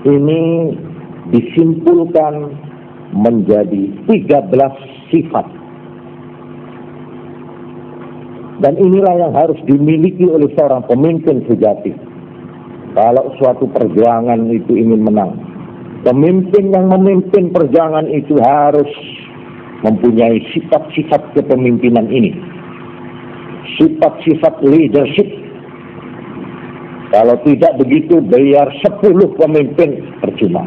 ini disimpulkan menjadi 13 sifat. Dan inilah yang harus dimiliki oleh seorang pemimpin sejati. Kalau suatu perjuangan itu ingin menang, pemimpin yang memimpin perjuangan itu harus mempunyai sifat-sifat kepemimpinan ini. Sifat-sifat leadership. Kalau tidak begitu, biar 10 pemimpin percuma.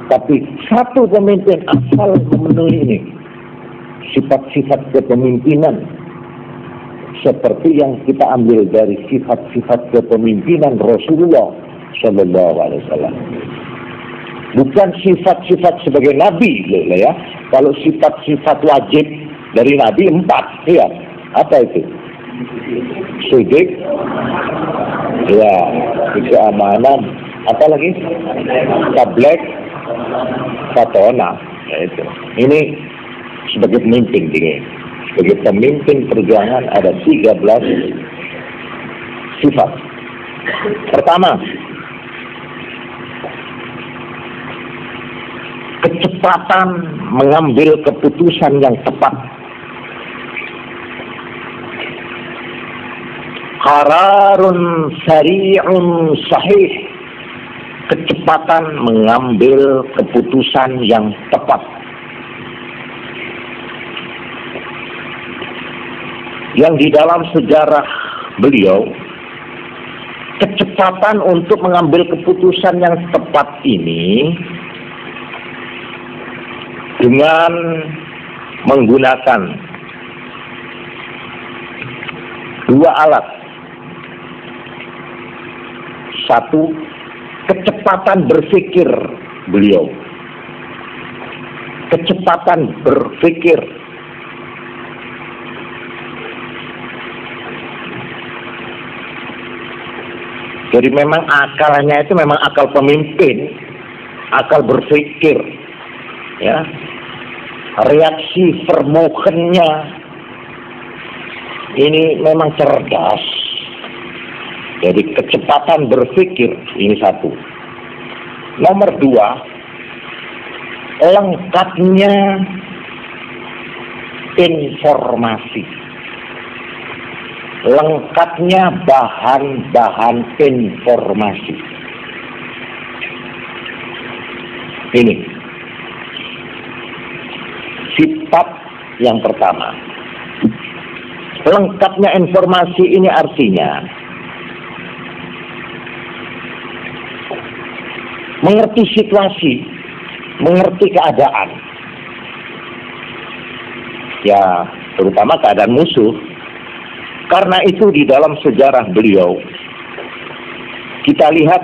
Tapi satu pemimpin asal memenuhi ini, sifat-sifat kepemimpinan, seperti yang kita ambil dari sifat-sifat kepemimpinan Rasulullah Sallallahu Alaihi Wasallam. Bukan sifat-sifat sebagai Nabi, ya. Kalau sifat-sifat wajib dari Nabi 4, ya. Apa itu? Sidik, ya, keamanan, apa lagi? Tablek, fatona, ya itu. Ini sebagai pemimpin, ini. Sebagai pemimpin perjuangan ada 13 sifat. Pertama, kecepatan mengambil keputusan yang tepat. Qararun sari'un sahih. Kecepatan mengambil keputusan yang tepat. Yang di dalam sejarah beliau, kecepatan untuk mengambil keputusan yang tepat ini dengan menggunakan 2 alat. Satu, kecepatan berpikir beliau. Kecepatan berpikir. Jadi memang akalnya itu memang akal pemimpin, akal berpikir, ya. Reaksi vermogennya ini memang cerdas. Jadi kecepatan berpikir ini satu. Nomor 2, lengkapnya informasi. Lengkapnya bahan-bahan informasi. Ini sifat yang pertama. Lengkapnya informasi ini artinya mengerti situasi, mengerti keadaan. Ya, terutama keadaan musuh. Karena itu di dalam sejarah beliau kita lihat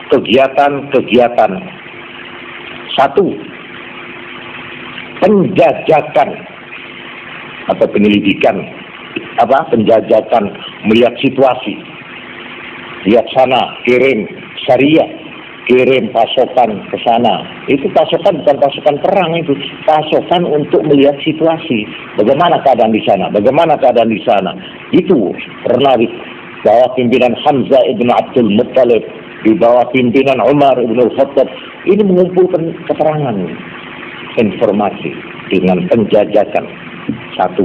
kegiatan-kegiatan. Satu, penjajakan atau penyelidikan, penjajakan, melihat situasi, lihat sana, kirim syariah, kirim pasukan ke sana. Itu pasukan bukan pasukan perang, itu pasukan untuk melihat situasi. Bagaimana keadaan di sana? Bagaimana keadaan di sana? Itu pernah di bawah pimpinan Hamzah ibn Abdul Muttalib, di bawah pimpinan Umar ibn al-Khattab. Ini mengumpulkan keterangan, informasi dengan penjajakan. Satu.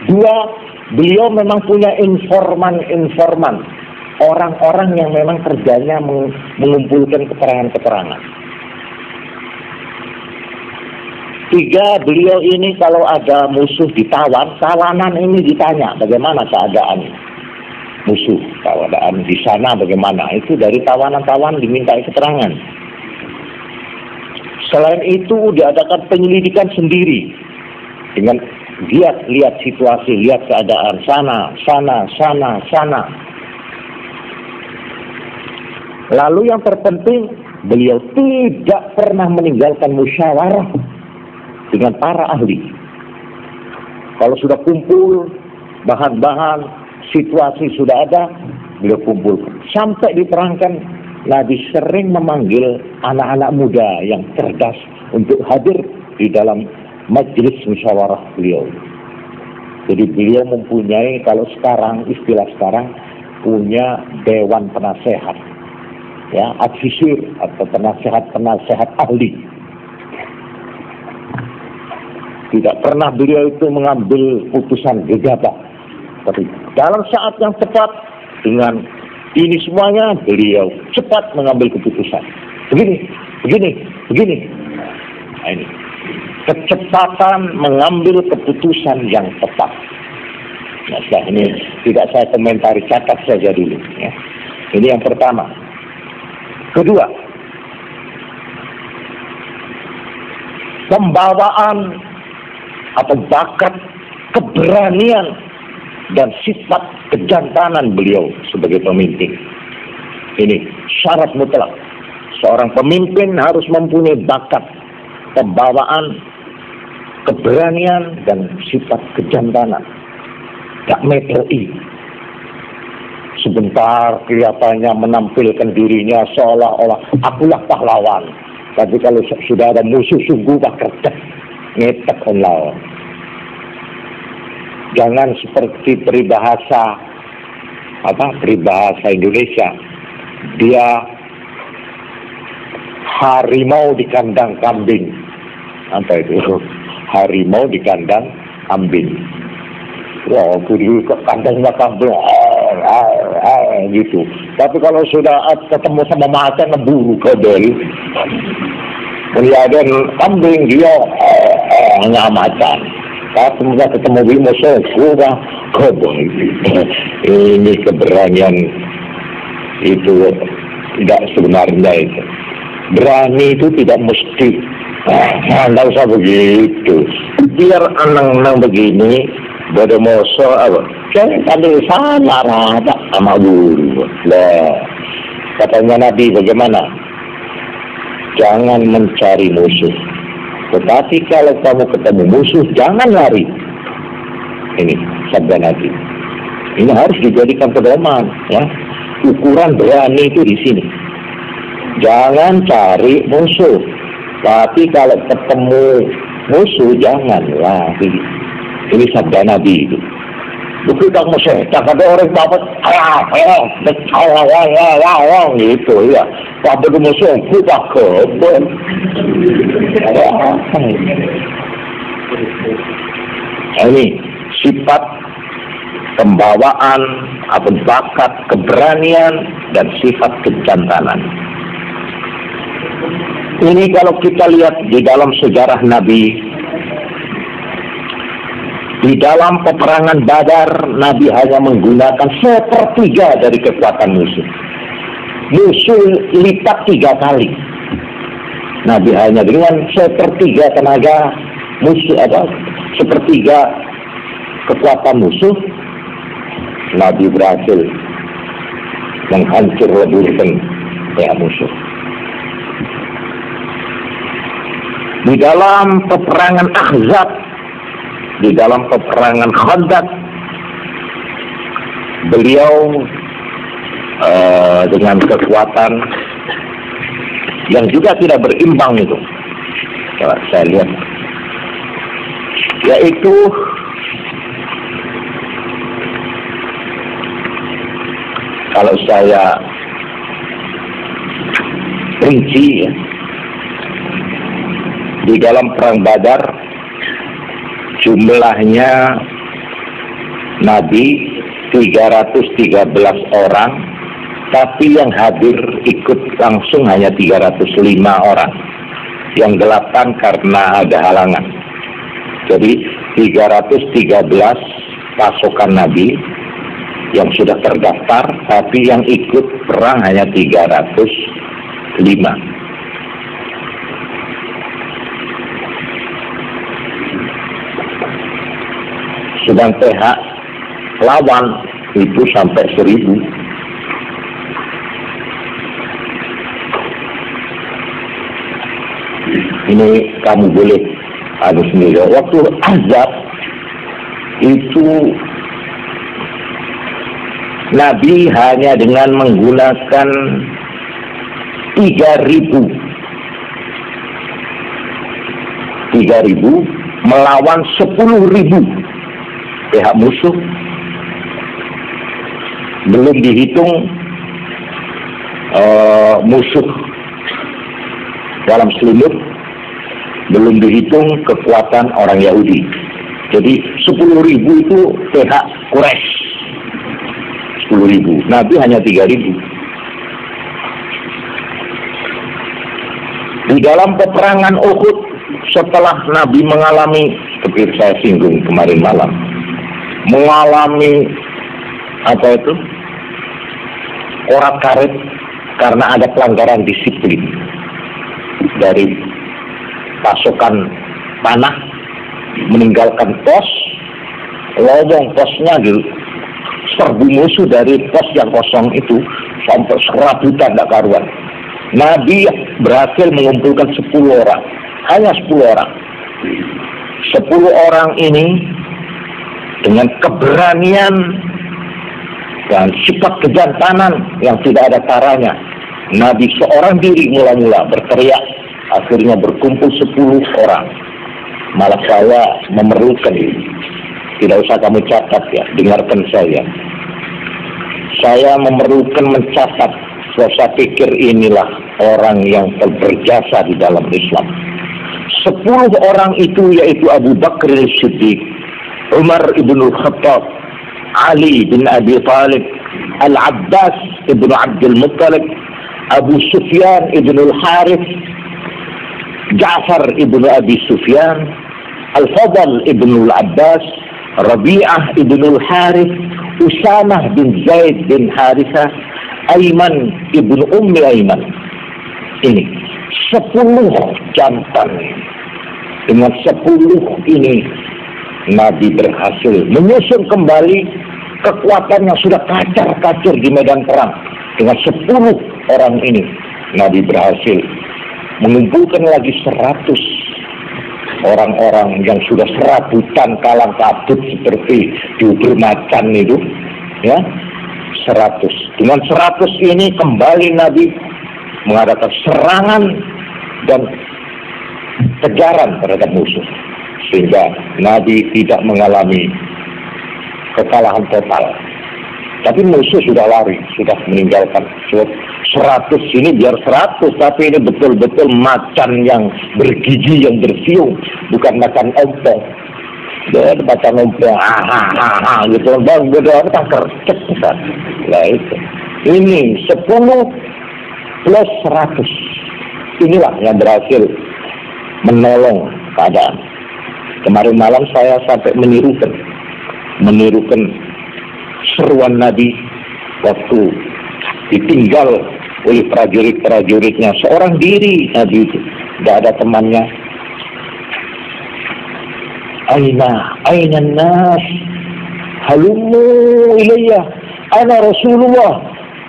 2, beliau memang punya informan-informan. Orang-orang yang memang kerjanya mengumpulkan keterangan-keterangan. 3, beliau ini kalau ada musuh ditawan, tawanan ini ditanya bagaimana keadaan musuh, keadaan di sana bagaimana. Itu dari tawanan-tawanan diminta keterangan. Selain itu diadakan penyelidikan sendiri dengan lihat situasi, lihat keadaan sana. Lalu yang terpenting, beliau tidak pernah meninggalkan musyawarah dengan para ahli. Kalau sudah kumpul bahan-bahan, situasi sudah ada, beliau kumpul. Sampai diterangkan, Nabi sering memanggil anak-anak muda yang cerdas untuk hadir di dalam majelis musyawarah beliau. Jadi beliau mempunyai, kalau sekarang, istilah sekarang, punya dewan penasehat. ya, advisor atau penasehat ahli. Tidak pernah beliau itu mengambil putusan gegabah, tapi dalam saat yang tepat dengan ini semuanya beliau cepat mengambil keputusan. Begini. Nah, ini kecepatan mengambil keputusan yang tepat. Nah, ini tidak saya komentari, catat saja dulu. Ya. Ini yang pertama. Kedua, pembawaan atau bakat keberanian dan sifat kejantanan beliau sebagai pemimpin. Ini syarat mutlak. Seorang pemimpin harus mempunyai bakat pembawaan, keberanian, dan sifat kejantanan. Gak metoi. Sebentar kelihatannya menampilkan dirinya seolah-olah akulah pahlawan. Tapi kalau sudah ada musuh sungguh kerja ngetek lawan. Jangan seperti peribahasa Indonesia. Dia harimau di kandang kambing. Apa itu? Harimau di kandang kambing. Wah, dulu ke kandangnya kambing, gitu. Tapi kalau sudah ketemu sama macan, ngeburu kodol. Melihatkan kambing dia hanya macan. Tapi mereka ketemu di musuh, sudah kodol. Ini keberanian itu tidak sebenarnya itu. Berani itu tidak mesti. Tidak usah begitu. Biar anang-anang begini. Bodoh moso apa? Jangan tadi sama rata sama guru. Lah, katanya Nabi bagaimana? Jangan mencari musuh. Tetapi kalau kamu ketemu musuh, jangan lari. Ini sabda Nabi. Ini harus dijadikan pedoman, ya. Ukuran berani itu di sini. Jangan cari musuh. Tapi kalau ketemu musuh, jangan lari. Ini sabda Nabi itu. Bukan tak musuh, tak ada orang dapat gitu ya. Tapi musuh kita kebun. Ini sifat pembawaan, bakat, keberanian, dan sifat kejantanan. Ini kalau kita lihat di dalam sejarah Nabi. Di dalam peperangan Badar, Nabi hanya menggunakan 1/3 dari kekuatan musuh. Musuh lipat 3 kali. Nabi hanya dengan 1/3 tenaga musuh, 1/3 kekuatan musuh, Nabi berhasil menghancur leburkan musuh. Di dalam peperangan Ahzab, di dalam peperangan Khandaq, beliau dengan kekuatan yang juga tidak berimbang itu, kalau saya lihat, yaitu kalau saya rinci ya, di dalam perang Badar jumlahnya Nabi 313 orang, tapi yang hadir ikut langsung hanya 305 orang. Yang 8 karena ada halangan. Jadi 313 pasukan Nabi yang sudah terdaftar, tapi yang ikut perang hanya 305. Sedang pihak lawan itu sampai 1000. Ini kamu boleh ada sendiri. Waktu Ahzab itu Nabi hanya dengan menggunakan 3.000 melawan 10.000 pihak musuh. Belum dihitung musuh dalam selimut, belum dihitung kekuatan orang Yahudi. Jadi 10.000 itu pihak Quraisy, 10.000. Nabi hanya 3.000. Di dalam peperangan Uhud, setelah Nabi mengalami, seperti saya singgung kemarin malam, mengalami apa itu, korak-karit karena ada pelanggaran disiplin dari pasukan panah meninggalkan pos, lowong posnya serbu musuh dari pos yang kosong itu sampai serabutan tidak karuan. Nabi berhasil mengumpulkan 10 orang, hanya 10 orang. 10 orang ini dengan keberanian dan sikap kejantanan yang tidak ada taranya, Nabi seorang diri mula-mula berteriak, akhirnya berkumpul 10 orang. Malah saya memerlukan ini. Tidak usah kamu catat ya, dengarkan saya. Saya memerlukan mencatat. Saya pikir inilah orang yang berjasa di dalam Islam. 10 orang itu yaitu Abu Bakar As-Siddiq, Umar ibn Al-Khattab, Ali bin Abi Talib, Al-Abbas ibn Abdul Muttalib, Abu Sufyan ibn Al-Harith, Ja'far ibn Abi Sufyan, Al-Fadl ibn Al-Abbas, Rabi'ah ibn Al-Harith, Usamah bin Zaid bin Harithah, Aiman ibn Ummi Aiman. Ini 10 jantan. Dengan 10 ini Nabi berhasil menyusun kembali kekuatan yang sudah kacar-kacir di medan perang. Dengan 10 orang ini Nabi berhasil mengumpulkan lagi 100 orang-orang yang sudah serabutan kalang kabut seperti diuber macan itu, ya. 100. Dengan 100 ini kembali Nabi mengadakan serangan dan kejaran terhadap musuh, sehingga Nabi tidak mengalami kekalahan total. Tapi musuh sudah lari, sudah meninggalkan. 100 ini biar 100, tapi ini betul-betul macan yang bergigi, yang bersiung, bukan macan ompong. Dia baca nombor gitu, bang beda tangker cepat. Nah itu, ini 10 plus 100. Inilah yang berhasil menolong keadaan. Kemarin malam saya sampai menirukan seruan Nabi waktu ditinggal oleh prajurit-prajuritnya, seorang diri Nabi itu, tidak ada temannya. Aina nas halumu ilayya ana Rasulullah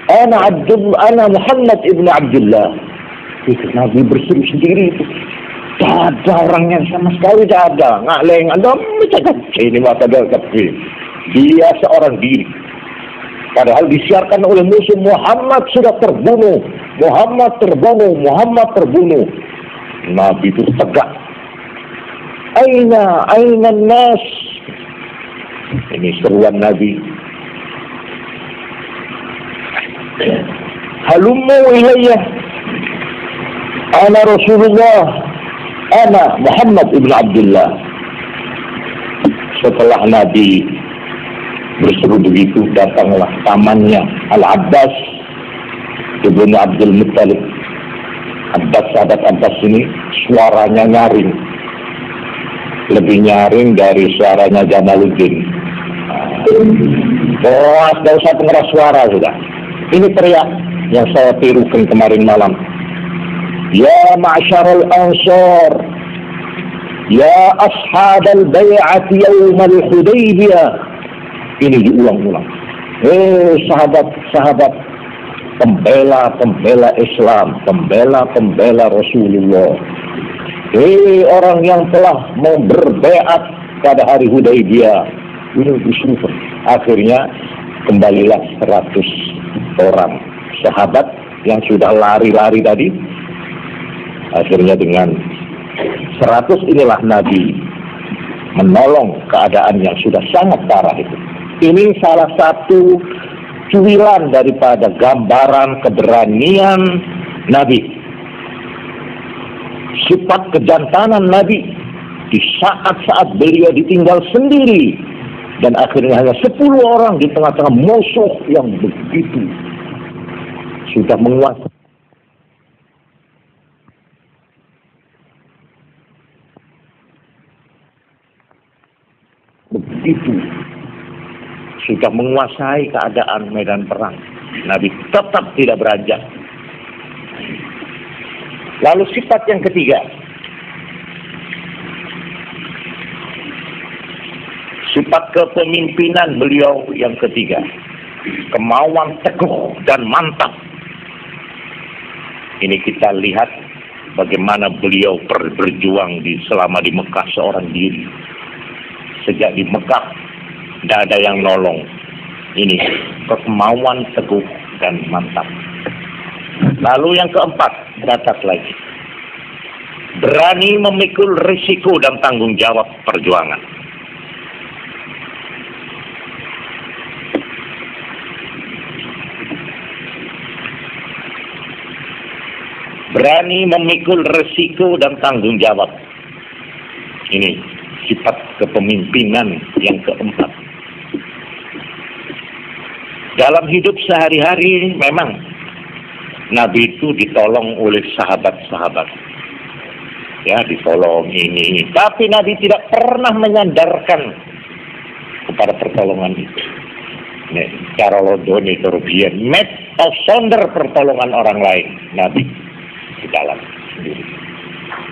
ana Muhammad ibn Abdullah. Itu Nabi berseru sendiri itu. Tak ada orangnya sama sekali, tak ada. Ngaleng ada macam ini mata tapi dia seorang diri. Padahal disiarkan oleh musuh, Muhammad sudah terbunuh, Muhammad terbunuh. Nabi itu tegak. Aina nas. Ini seruan Nabi. Halummu ilayya ana Rasulullah ana Muhammad ibn Abdullah. Setelah Nabi berseru begitu, datanglah tamannya Al-Abbas ibn Abdul Muttalib. Sahabat Abbas ini suaranya nyaring, lebih nyaring dari suaranya Jamaluddin. Tidak usah pengeras suara sudah. Ini teriak yang saya tirukan kemarin malam. Ya ma'syarul ansar, ya ashabal bay'ati yawmal Hudaybiyah. Ini diulang-ulang. Sahabat-sahabat, pembela Islam, pembela Rasulullah. Orang yang telah mau berbeat pada hari Hudaybiyah. Ini disuruh. Akhirnya kembalilah 100 orang sahabat yang sudah lari-lari tadi. Akhirnya dengan 100 inilah Nabi menolong keadaan yang sudah sangat parah itu. Ini salah satu cuilan daripada gambaran keberanian Nabi, sifat kejantanan Nabi di saat-saat beliau ditinggal sendiri dan akhirnya hanya 10 orang di tengah-tengah musuh yang begitu sudah menguasai. Begitu sudah menguasai keadaan medan perang, Nabi tetap tidak beranjak. Lalu sifat yang ketiga, sifat kepemimpinan beliau yang ketiga, kemauan teguh dan mantap. Ini kita lihat bagaimana beliau berjuang selama di Mekah seorang diri. Sejak di Mekah tidak ada yang nolong. Ini kemauan teguh dan mantap. Lalu yang keempat, catat lagi, berani memikul risiko dan tanggung jawab perjuangan. Berani memikul risiko dan tanggung jawab. Ini sifat kepemimpinan yang keempat. Dalam hidup sehari-hari memang Nabi itu ditolong oleh sahabat-sahabat. Ya, ditolong ini. Tapi Nabi tidak pernah menyandarkan kepada pertolongan itu. Nek cara lodoni terbian met atau sonder pertolongan orang lain, Nabi di dalam sendiri.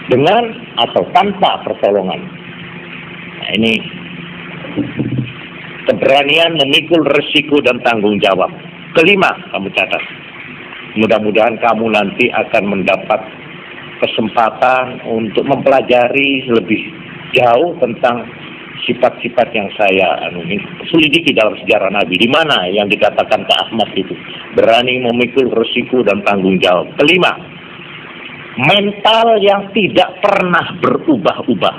Dengan atau tanpa pertolongan. Nah, ini keberanian memikul risiko dan tanggung jawab. Kelima, kamu catat. Mudah-mudahan kamu nanti akan mendapat kesempatan untuk mempelajari lebih jauh tentang sifat-sifat yang saya selidiki dalam sejarah Nabi. Di mana yang dikatakan Pak Ahmad itu berani memikul risiko dan tanggung jawab. Kelima, mental yang tidak pernah berubah-ubah.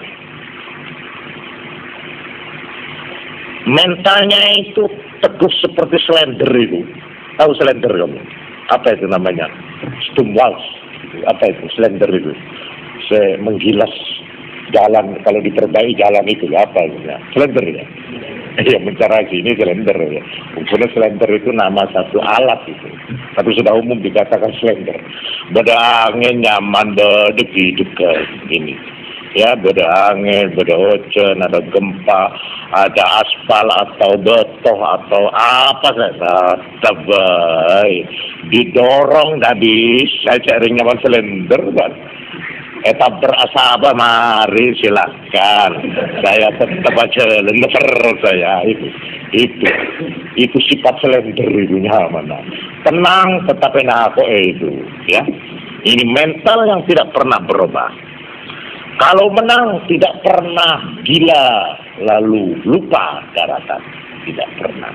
Mentalnya itu teguh seperti slender itu. Tahu slender kamu? Apa itu namanya? Stumwals. Apa itu? Slender itu. Saya menggilas jalan, kalau diperbaiki jalan itu. Apa itu? Slender ya? Iya, mencari ini slender ya. Maksudnya slender itu nama satu alat itu. Tapi sudah umum dikatakan slender. Beda angin nyaman, beda hidup ke ini. Ya, beda angin, beda hujan, ada gempa, ada aspal atau betoh atau apa saja, tabai didorong dah bisa cari nyaman slender kan. Etap berasaba, mari silakan. Saya tetap aja slender saya itu sifat slender itu nyaman. Tenang tetapi aku itu ya. Ini mental yang tidak pernah berubah. Kalau menang tidak pernah gila lalu lupa daratan, tidak pernah.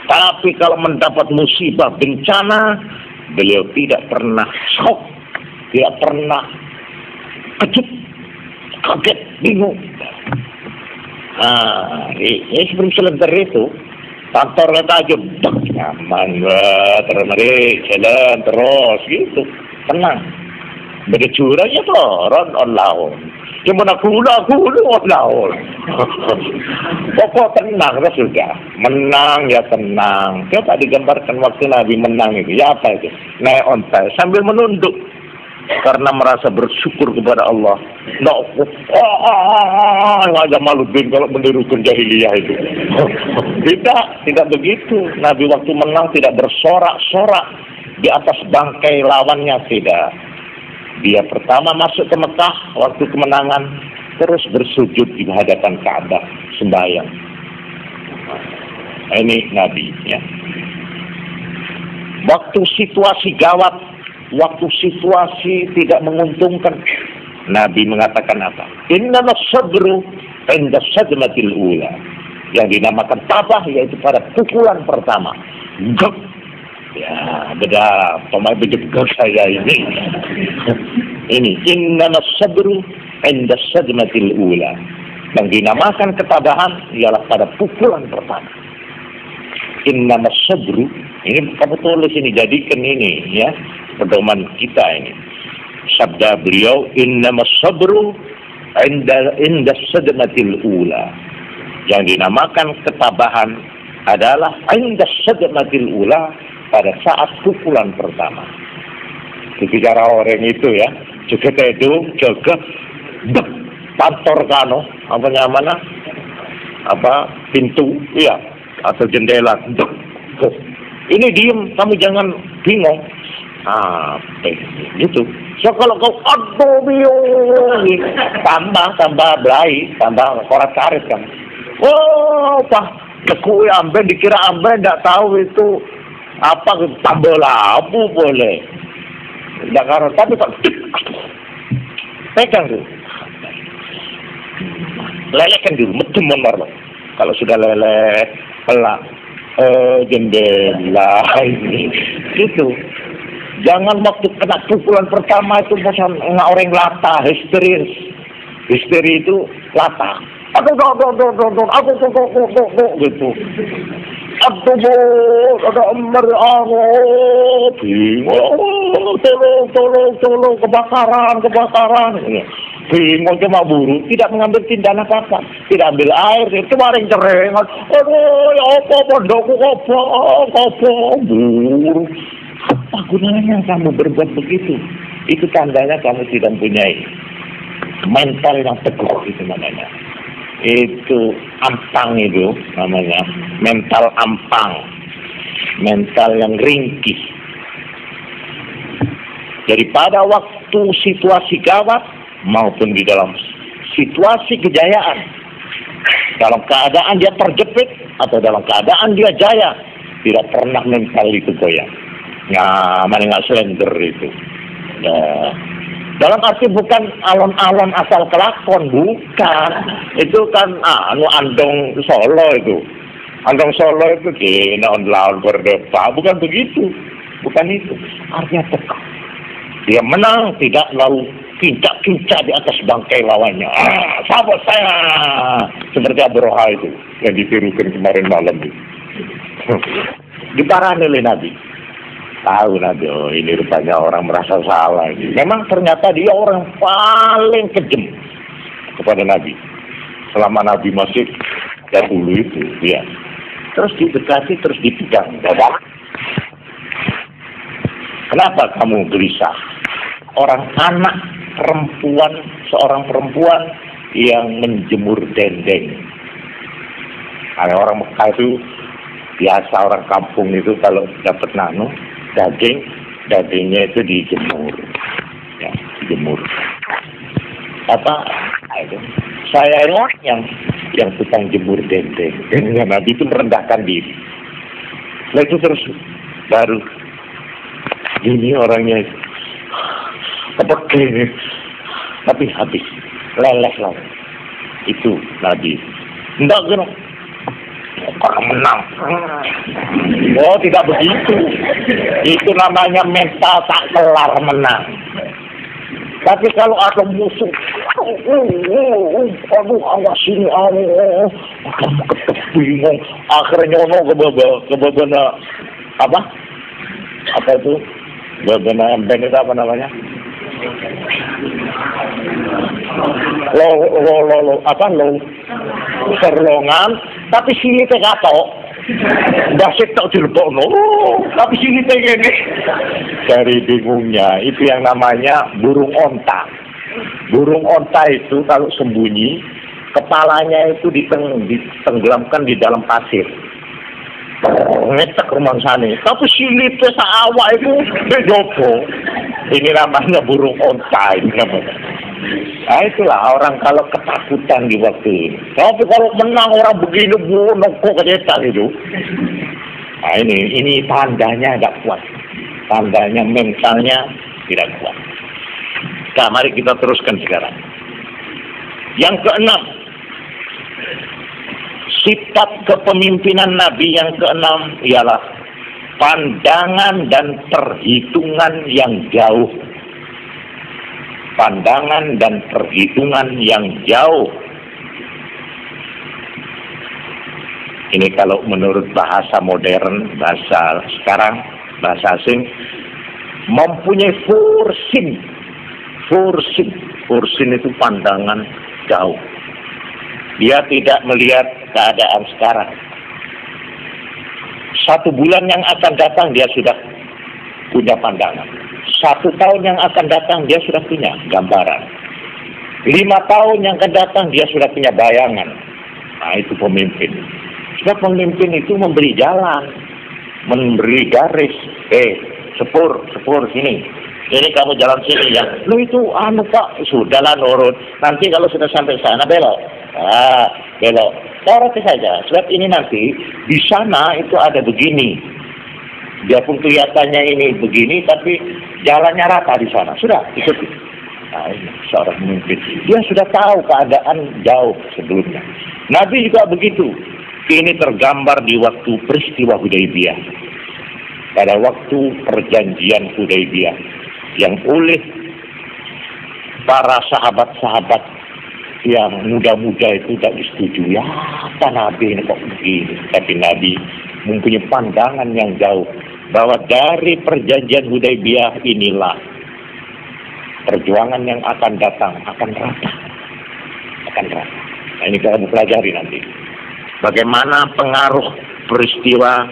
Tapi kalau mendapat musibah bencana, beliau tidak pernah shock, tidak pernah kaget, bingung. Nah, ini sebelum slender itu, kantornya aja nyaman, jalan terus gitu, tenang. Beda curangnya turun on laut. Yang mana kula on laut. Pokok tenang lah sudah. Menang ya tenang. Coba digambarkan waktu Nabi menang itu. Ya apa itu? Naik onta sambil menunduk. Karena merasa bersyukur kepada Allah. Nggak malu bin kalau menirukan jahiliyah itu. Tidak begitu. Nabi waktu menang tidak bersorak-sorak di atas bangkai lawannya, tidak. Dia pertama masuk ke Mekah waktu kemenangan, terus bersujud di hadapan Ka'bah sembahyang. Ini Nabi ya. Waktu situasi gawat, waktu situasi tidak menguntungkan, Nabi mengatakan apa? Innamas sabru inda sadmatil ula. Yang dinamakan tabah yaitu pada pukulan pertama. Gek. Ya, beda pemain begitu saya ini. Ini innamas sabru inda sadmatil ula. Yang dinamakan ketabahan ialah pada pukulan pertama. innamas sabru, ini kamu tulis ini, jadikan ini ya pedoman kita ini. Sabda beliau, innamas sabru inda sadmatil ula. Yang dinamakan ketabahan adalah inda sadmatil ula, pada saat pukulan pertama. Bicara orang itu ya, juga itu jaga kantor kano apa namanya, apa pintu ya atau jendela, ini diem, kamu jangan bingung. Gitu. So kalau kau tambah belai, tambah korat karet kan. Oh, apa? Aku ambil dikira ambil, tidak tahu itu apa, tambah labu boleh. Tidak karena tapi tak pegang tuh. Lelekan dulu, mesti menor. Kalau sudah leleh, pelak jendela ini, gitu. Jangan waktu kena pukulan pertama itu macam orang lata, histeri itu lata. Aduh, gitu. Ada ember, bingung, tolong, kebakaran. Bingung cuma buru, tidak mengambil tindakan apa-apa, tidak ambil air, itu maring cereng. Aduh, ya apa, pondokku apa, buru. Apa gunanya kamu berbuat begitu? Itu tandanya kamu tidak mempunyai mental yang teguh, itu namanya. Itu ampang itu namanya, mental ampang, mental yang ringkih. Daripada waktu situasi gawat maupun di dalam situasi kejayaan, dalam keadaan dia terjepit atau dalam keadaan dia jaya, tidak pernah mental itu goyang. Mana nggak slender itu. Dalam arti bukan alon-alon asal kelakon, bukan. Itu kan andong Solo itu. Andong Solo itu kena lawan berdepan, bukan begitu. Bukan itu. Artinya teguh. Dia menang, tidak lalu kincak-kincak di atas bangkai lawannya. Sahabat saya. Seperti Abroha itu yang ditirukan kemarin malam itu. Diparani oleh Nabi. Tahu Nabi, oh ini rupanya orang merasa salah. Memang ternyata dia orang paling kejam kepada Nabi. Selama Nabi masih dahulu itu, ya. Terus didekati, terus dipegang. Kenapa kamu gelisah? Orang anak perempuan, seorang perempuan yang menjemur dendeng. Ada orang Mekah itu biasa, orang kampung itu kalau dapat dagingnya itu dijemur, ya, dijemur. Itu saya yang tukang jemur dendeng. Nabi itu merendahkan diri. Nah itu terus baru ini orangnya begini, tapi habis leleh lah. Itu Nabi. Enggak gini. Orang menang. Oh, tidak begitu. Itu namanya mental tak kelar menang. Tapi kalau ada musuh, aduh, awas sini, bingung. Akhirnya kebabana apa? Apa itu? Kebabana embeng itu apa namanya? Serlongan, tapi sini teh katok. Basit tak dilebokno, tapi sini teh gini. Dari bingungnya, itu yang namanya burung onta. Burung onta itu kalau sembunyi, kepalanya itu ditenggelamkan di dalam pasir. Ngetek rumah sana, tapi sini teh sawah itu bejopo. Ini namanya burung onta, ini namanya. Nah itulah orang kalau ketakutan di waktu ini. Tapi kalau menang orang begini kok kecetan itu. Nah ini tandanya agak kuat. Tandanya mentalnya tidak kuat. Nah mari kita teruskan sekarang. Yang keenam, sifat kepemimpinan Nabi yang keenam ialah pandangan dan perhitungan yang jauh. Pandangan dan perhitungan yang jauh. Ini kalau menurut bahasa modern, bahasa sekarang, bahasa asing, mempunyai fursin. Fursin itu pandangan jauh. Dia tidak melihat keadaan sekarang. 1 bulan yang akan datang dia sudah punya pandangan. 1 tahun yang akan datang dia sudah punya gambaran. 5 tahun yang akan datang dia sudah punya bayangan. Nah, itu pemimpin. Sebab pemimpin itu memberi jalan, memberi garis. Sepur sini. Ini kamu jalan sini ya. Lu itu Pak, sudahlah nurut. Nanti kalau sudah sampai sana belok. Belok. Soroti saja. Sebab ini nanti di sana itu ada begini. Dia pun kelihatannya ini begini, tapi jalannya rata di sana. Sudah, ikuti. Nah, ini seorang pemimpin. Dia sudah tahu keadaan jauh sebelumnya. Nabi juga begitu. Ini tergambar di waktu peristiwa Hudaybiyah. Pada waktu perjanjian Hudaybiyah. Yang oleh para sahabat-sahabat yang muda-muda itu tidak disetujui. Ya, apa Nabi ini kok begini? Tapi Nabi mempunyai pandangan yang jauh. Bahwa dari perjanjian Hudaybiyah inilah perjuangan yang akan datang akan rata. Nah, ini kita pelajari nanti. Bagaimana pengaruh peristiwa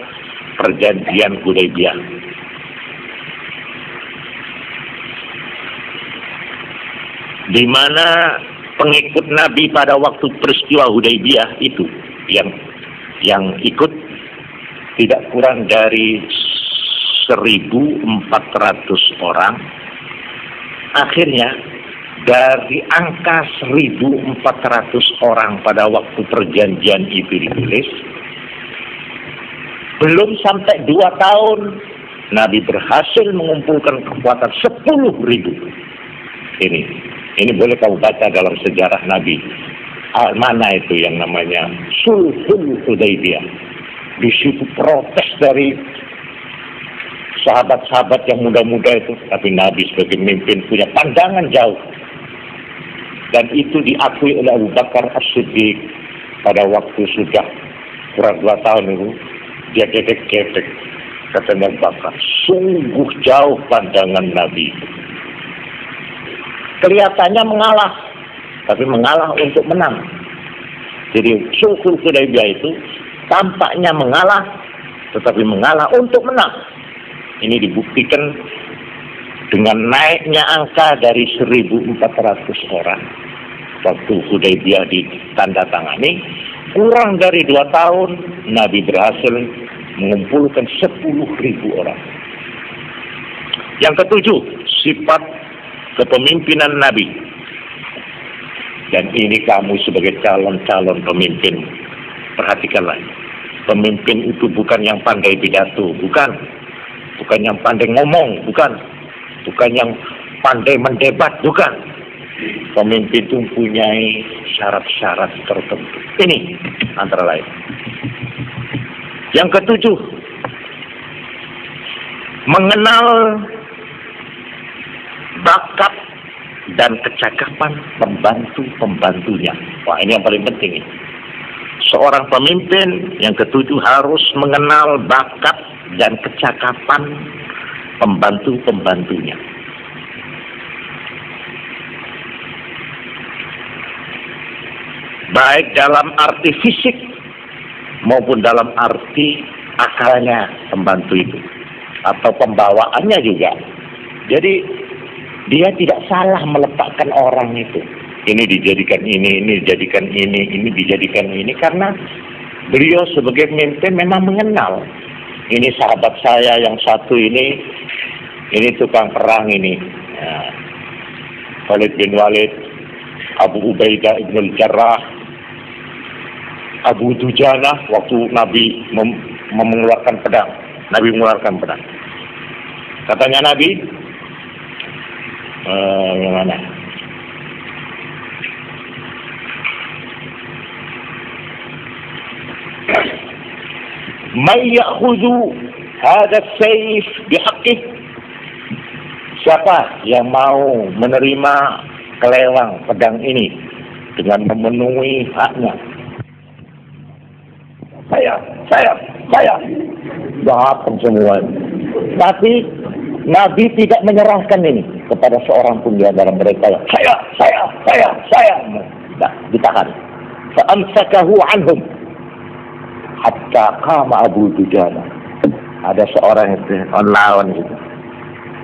perjanjian Hudaybiyah. Di mana pengikut Nabi pada waktu peristiwa Hudaybiyah itu yang ikut tidak kurang dari 1.400 orang. Akhirnya dari angka 1.400 orang pada waktu perjanjian itu ditulis, belum sampai 2 tahun Nabi berhasil mengumpulkan kekuatan 10.000. Ini boleh kamu baca dalam sejarah Nabi. Mana itu yang namanya Sulhul Hudaybiyah. Di situ protes dari sahabat-sahabat yang muda-muda itu. Tapi Nabi sebagai pemimpin punya pandangan jauh. Dan itu diakui oleh Abu Bakar As-Siddiq pada waktu sudah kurang 2 tahun itu. Dia gedek-gedek. Katanya Bakar, sungguh jauh pandangan Nabi. Kelihatannya mengalah, tapi mengalah untuk menang. Jadi Sulhul Hudaybiyah itu tampaknya mengalah, tetapi mengalah untuk menang. Ini dibuktikan dengan naiknya angka dari 1.400 orang. Waktu Hudaybiyah ditandatangani, kurang dari 2 tahun, Nabi berhasil mengumpulkan 10.000 orang. Yang ketujuh, sifat kepemimpinan Nabi. Dan ini kamu sebagai calon-calon pemimpin, perhatikanlah. Pemimpin itu bukan yang pandai pidato, bukan yang pandai ngomong, bukan yang pandai mendebat, bukan. Pemimpin itu mempunyai syarat-syarat tertentu. Ini antara lain. Yang ketujuh, mengenal bakat dan kecakapan pembantu-pembantunya. Wah, ini yang paling penting. Seorang pemimpin yang ketujuh harus mengenal bakat dan kecakapan pembantu-pembantunya. Baik dalam arti fisik maupun dalam arti akalnya pembantu itu. Atau pembawaannya juga. Jadi dia tidak salah meletakkan orang itu. Ini dijadikan ini dijadikan ini dijadikan ini. Karena beliau sebagai pemimpin memang mengenal. Ini sahabat saya yang satu ini tukang perang ini. Nah, Khalid bin Walid, Abu Ubaidah ibn al-Jarrah, Abu Dujanah waktu Nabi mengeluarkan pedang. Nabi mengeluarkan pedang. Katanya Nabi, yang mana? Man ya'khudhu hadha as-sayf bihaqqih. Siapa yang mau menerima kelewang pedang ini dengan memenuhi haknya? saya. Datang semua. Tapi Nabi tidak menyerahkan ini kepada seorang pun di antara mereka. Saya. Nah, ditahan. Fa'amsakahu anhum hatta qama Abu Dujana. Ada seorang itu lawan gitu.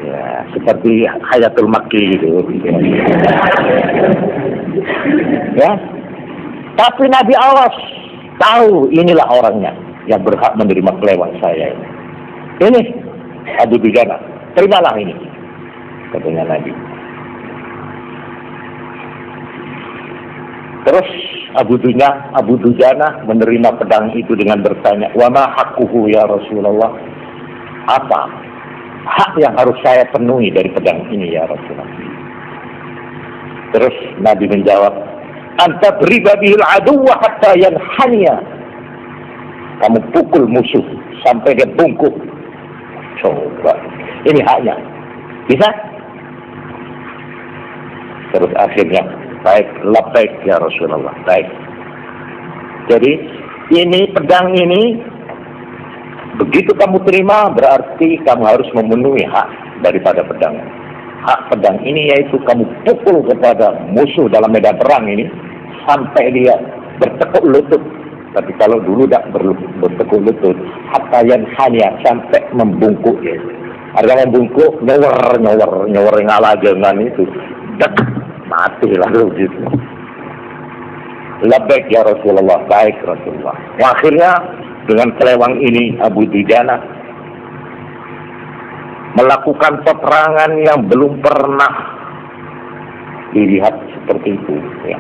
Ya, seperti Hayatul Makki gitu. Ya. Tapi Nabi awas, tahu inilah orangnya yang berhak menerima kelewat saya ini. Ini Abu Dujana, terimalah ini, katanya Nabi. Terus Abu Dujana menerima pedang itu dengan bertanya, wa ma haqquhu ya Rasulullah? Apa hak yang harus saya penuhi dari pedang ini ya Rasulullah? Terus Nabi menjawab, anta beriba bihil aduwa hatta yanhaniya. Kamu pukul musuh sampai dia bungkuk. Coba, ini haknya. Bisa? Terus akhirnya, baik, labbaik ya Rasulullah. Baik. Jadi, ini pedang ini, begitu kamu terima, berarti kamu harus memenuhi hak daripada pedang. Hak pedang ini yaitu kamu pukul kepada musuh dalam medan perang ini, sampai dia bertekuk lutut. Tapi kalau dulu tak bertekuk lutut, hatta yanhaniya, sampai membungkuk ya. Ada membungkuk, nyawer ngalah dengan itu. Dek, mati lalu gitu. Labbaik ya Rasulullah, baik Rasulullah. Akhirnya dengan kelewang ini Abu Dujana melakukan peperangan yang belum pernah dilihat seperti itu ya.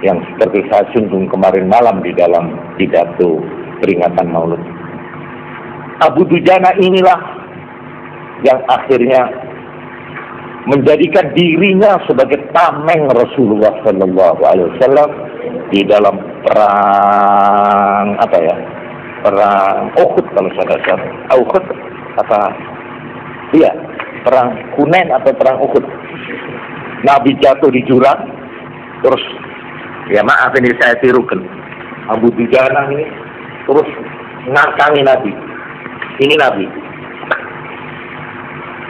Yang seperti saya singgung kemarin malam di dalam pidato peringatan Maulid. Abu Dujana inilah yang akhirnya menjadikan dirinya sebagai tameng Rasulullah SAW di dalam perang perang Uhud kalau saya salah. Uhud perang Hunain atau perang Uhud. Nabi jatuh di jurang, terus ya maaf ini saya tirukan. Abu Dujana ini terus ngangkangi Nabi. Ini Nabi.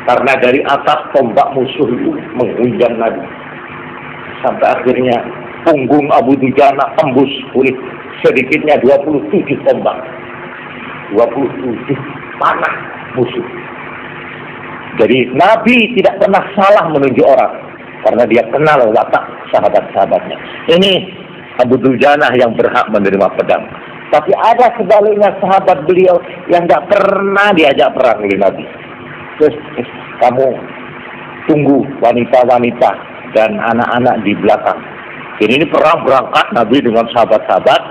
Karena dari atas tombak musuh itu menghunjam Nabi. Sampai akhirnya punggung Abu Dujana tembus kulit. Sedikitnya 27 tombak. 27 panah musuh. Jadi Nabi tidak pernah salah menunjuk orang. Karena dia kenal watak sahabat-sahabatnya. Ini Abu Dujana yang berhak menerima pedang. Tapi ada sebaliknya sahabat beliau yang tidak pernah diajak perang oleh Nabi. Terus kamu tunggu wanita-wanita dan anak-anak di belakang. Jadi ini perang berangkat Nabi dengan sahabat-sahabat.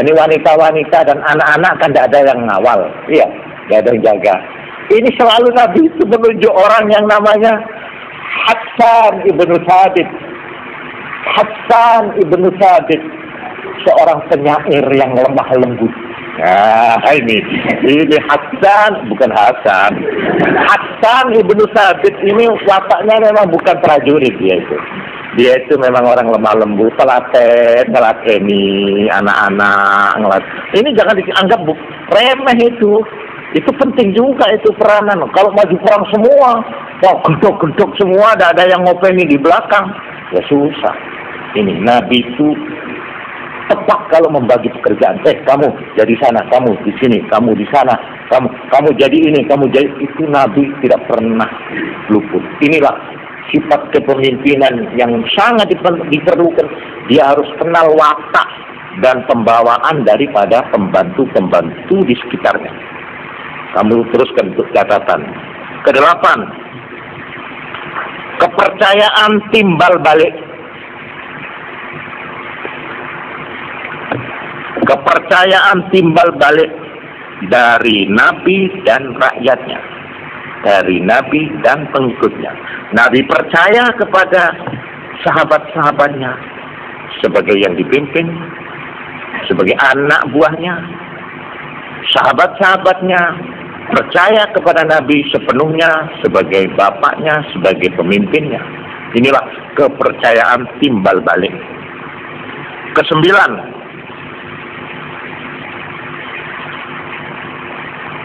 Ini wanita-wanita dan anak-anak kan tidak ada yang ngawal. Iya, tidak ada yang jaga. Ini selalu Nabi itu menunjuk orang yang namanya Hassan ibnu Thabit. Hassan ibnu Thabit, seorang penyair yang lemah lembut. Nah, ini Hassan, bukan Hasan. Hassan ibnu Thabit ini wataknya memang bukan prajurit dia itu. Dia itu memang orang lemah lembut, telateni anak-anak. Ini jangan dianggap remeh itu. Itu penting juga itu peranan. Kalau maju perang semua, gendok-gendok semua, ada yang ngopeni di belakang, ya susah. Ini Nabi itu tepat kalau membagi pekerjaan. Kamu jadi sana, kamu di sini, kamu di sana, kamu jadi ini, kamu jadi itu. Nabi tidak pernah luput. Inilah sifat kepemimpinan yang sangat diperlukan. Dia harus kenal watak dan pembawaan daripada pembantu-pembantu di sekitarnya. Kamu teruskan untuk catatan. Kedelapan, kepercayaan timbal balik. Kepercayaan timbal balik dari Nabi dan rakyatnya, dari Nabi dan pengikutnya. Nabi percaya kepada sahabat-sahabatnya sebagai yang dipimpin, sebagai anak buahnya. Sahabat-sahabatnya percaya kepada Nabi sepenuhnya sebagai bapaknya, sebagai pemimpinnya. Inilah kepercayaan timbal balik. Kesembilan,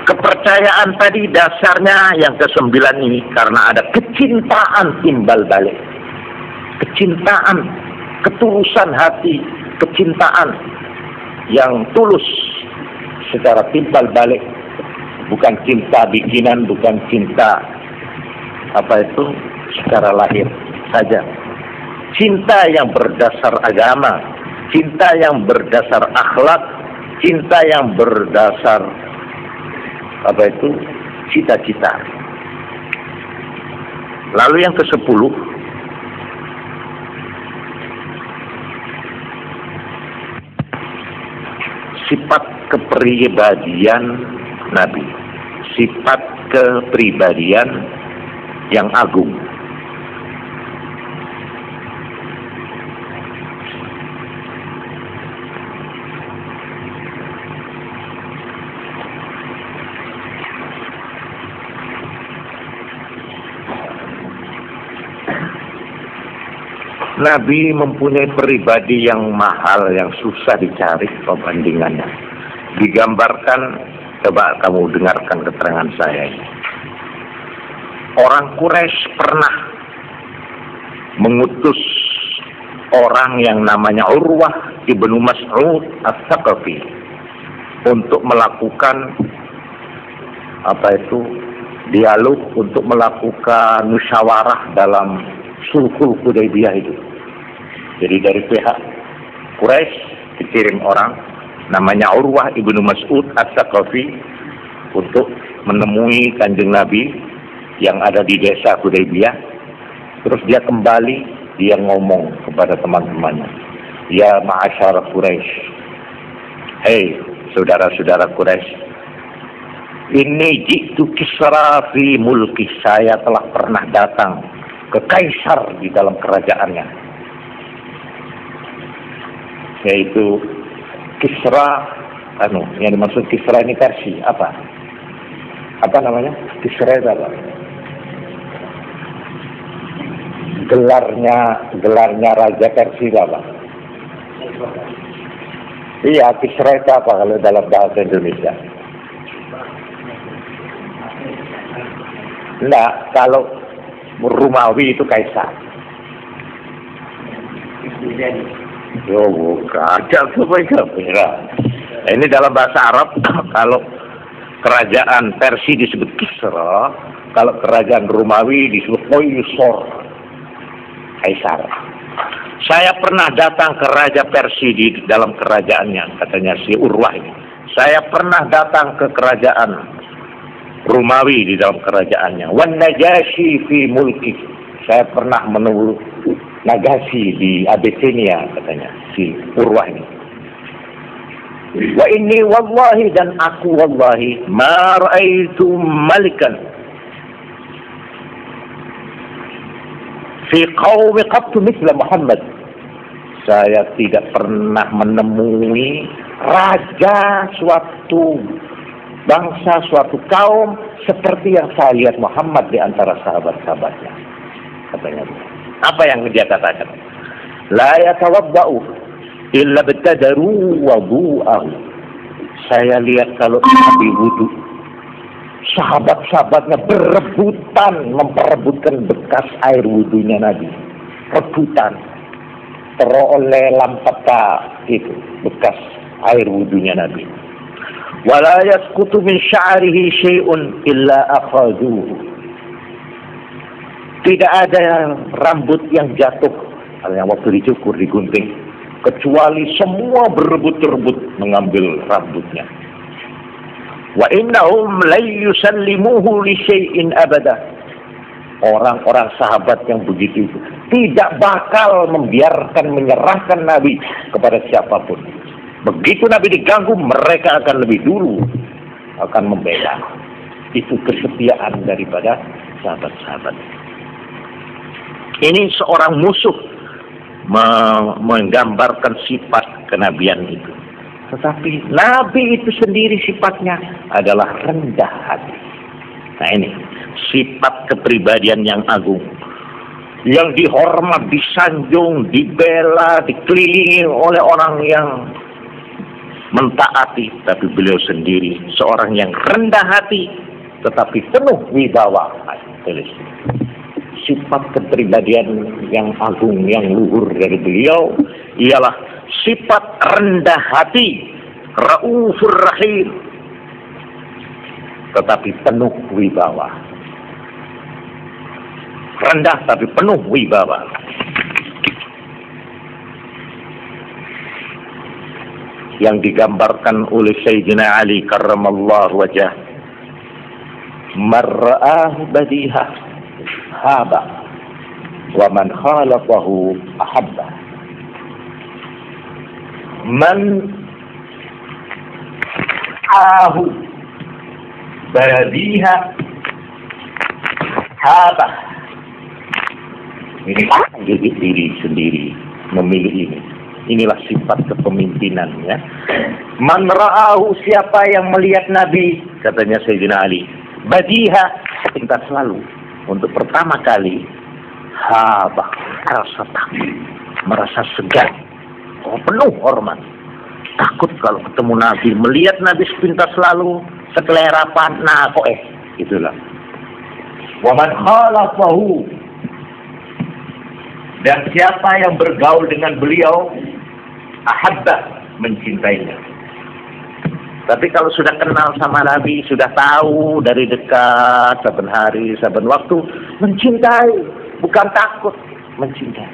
Kepercayaan tadi dasarnya yang ke-9 ini karena ada kecintaan timbal balik. Kecintaan, ketulusan hati, kecintaan yang tulus secara timbal balik. Bukan cinta bikinan, bukan cinta secara lahir saja. Cinta yang berdasar agama, cinta yang berdasar akhlak, cinta yang berdasar cita-cita. Lalu yang ke-10, sifat kepribadian Nabi, sifat kepribadian yang agung. Nabi mempunyai pribadi yang mahal, yang susah dicari perbandingannya. Digambarkan, coba kamu dengarkan keterangan saya ini. Orang Quraisy pernah mengutus orang yang namanya Urwah ibnu Mas'ud As-Saqafi untuk melakukan dialog, untuk melakukan musyawarah dalam sulhul Hudaybiyah itu. Jadi dari pihak Quraisy dikirim orang namanya Urwah ibnu Mas'ud As-Saqafi untuk menemui Kanjeng Nabi yang ada di desa Hudaybiyah. Terus dia kembali, dia ngomong kepada teman-temannya, ya ma'asyar Quraisy, hei saudara-saudara Quraisy, ini jitu Kisra fi mulki, saya telah pernah datang ke kaisar di dalam kerajaannya, yaitu Kisra, yang dimaksud Kisra ini Persia, apa namanya? Kisra itu apa? Gelarnya Raja Persia apa? Iya, Kisra itu apa kalau dalam bahasa Indonesia? Enggak, kalau Romawi itu kaisar. Yo, bukan. Ini dalam bahasa Arab, kalau kerajaan Persia disebut Kisra, kalau kerajaan Romawi disebut Qaisar, kaisar. Saya pernah datang ke Raja Persia di dalam kerajaannya, katanya si Urwah ini. Saya pernah datang ke kerajaan Romawi di dalam kerajaannya. Wan Najasyi fi mulki, saya pernah menemui Nagasi di Abyssinia, katanya si Urwah ini. Wa inni wallahi, dan aku wallahi ma ra'aitu malikan fi qaumi qattu mithla Muhammad. Saya tidak pernah menemui raja suatu bangsa, suatu kaum seperti yang saya lihat Muhammad di antara sahabat-sahabatnya, katanya. Apa yang dia katakan? La yatawadda'u illa bitadaru wudu'ahu. Saya lihat kalau Nabi wudu, sahabat-sahabatnya berebutan memperebutkan bekas air wudunya Nabi. Rebutan. Teroleh lampaka itu bekas air wudunya Nabi. Wala yasqutu min sya'rihi syai'un illa akhadhuhu. Tidak ada rambut yang jatuh yang waktu dicukur, digunting, kecuali semua berebut-rebut mengambil rambutnya. Wa innahum la yusallimuhu li syai'in abada. Orang-orang sahabat yang begitu itu tidak bakal membiarkan, menyerahkan Nabi kepada siapapun. Begitu Nabi diganggu, mereka akan lebih dulu akan membela. Itu kesetiaan daripada sahabat-sahabat. Ini seorang musuh menggambarkan sifat kenabian itu. Tetapi Nabi itu sendiri sifatnya adalah rendah hati. Nah ini sifat kepribadian yang agung, yang dihormat, disanjung, dibela, dikelilingi oleh orang yang mentaati, tapi beliau sendiri seorang yang rendah hati, tetapi penuh wibawa. Tulis. Sifat kepribadian yang agung, yang luhur dari beliau ialah sifat rendah hati, raufur rahim, tetapi penuh wibawa. Rendah tapi penuh wibawa. Yang digambarkan oleh Sayyidina Ali karramallahu wajah, mar'ah badihah haba wa man khalafahu ahabba. Man ahu badihah haba. Ini diri sendiri memilih ini. Inilah sifat kepemimpinan, ya. Man ra'ahu, siapa yang melihat Nabi, katanya Sayyidina Ali, badiha, pintar selalu. Untuk pertama kali, haba, rasa takut, merasa segan, penuh hormat. Takut kalau ketemu Nabi, melihat Nabi sepintas selalu, sekelerapan, nah kok itulah. Wa man khalafahu, dan siapa yang bergaul dengan beliau, ahabba, mencintainya. Tapi kalau sudah kenal sama Nabi, sudah tahu dari dekat, saben hari, saben waktu, mencintai, bukan takut, mencintai.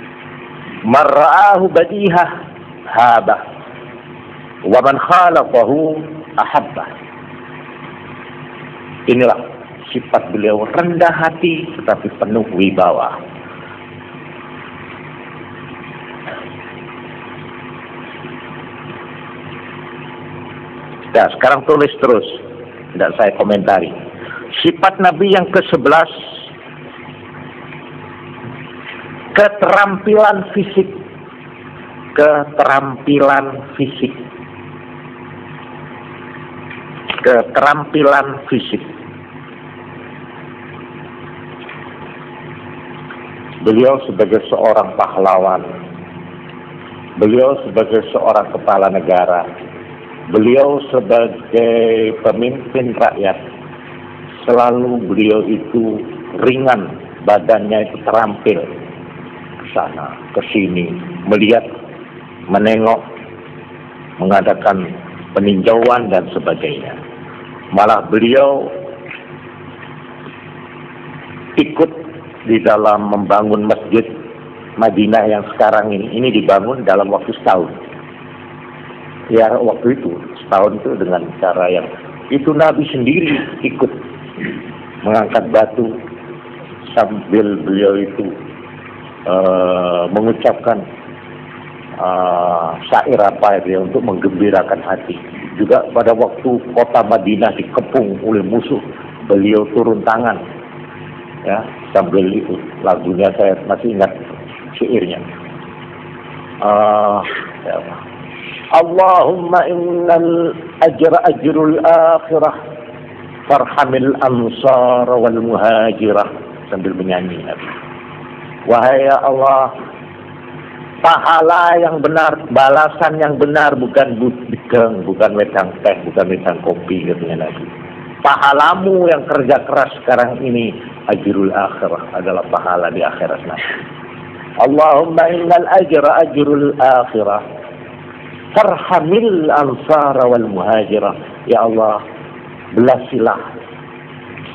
Mar'ahu badihah haba wa man khalafahu ahabba. Inilah sifat beliau, rendah hati tetapi penuh wibawa. Nah, sekarang tulis terus, tidak saya komentari. Sifat Nabi yang ke-11, keterampilan fisik. Keterampilan fisik. Keterampilan fisik. Beliau sebagai seorang pahlawan, beliau sebagai seorang kepala negara, beliau sebagai pemimpin rakyat, selalu beliau itu ringan, badannya itu terampil ke sana, ke sini, melihat, menengok, mengadakan peninjauan dan sebagainya. Malah beliau ikut di dalam membangun masjid Madinah yang sekarang ini dibangun dalam waktu setahun. Ya, waktu itu setahun itu dengan cara yang itu Nabi sendiri ikut mengangkat batu sambil beliau itu mengucapkan syair apa ya untuk menggembirakan hati. Juga pada waktu kota Madinah dikepung oleh musuh, beliau turun tangan, ya, sambil itu lagunya saya masih ingat syairnya. Ya, Allahumma innal ajra ajrul akhirah farhamil ansar wal muhajirah, sambil menyanyi. Wahai ya Allah, pahala yang benar, balasan yang benar, bukan bidang, bukan wedang teh, bukan wedang kopi, katanya Nabi. Pahalamu yang kerja keras sekarang ini, ajrul akhirah, adalah pahala di akhirat nanti. Allahumma innal ajra ajrul akhirah farhamil ansar wal muhajirah. Ya Allah, belasilah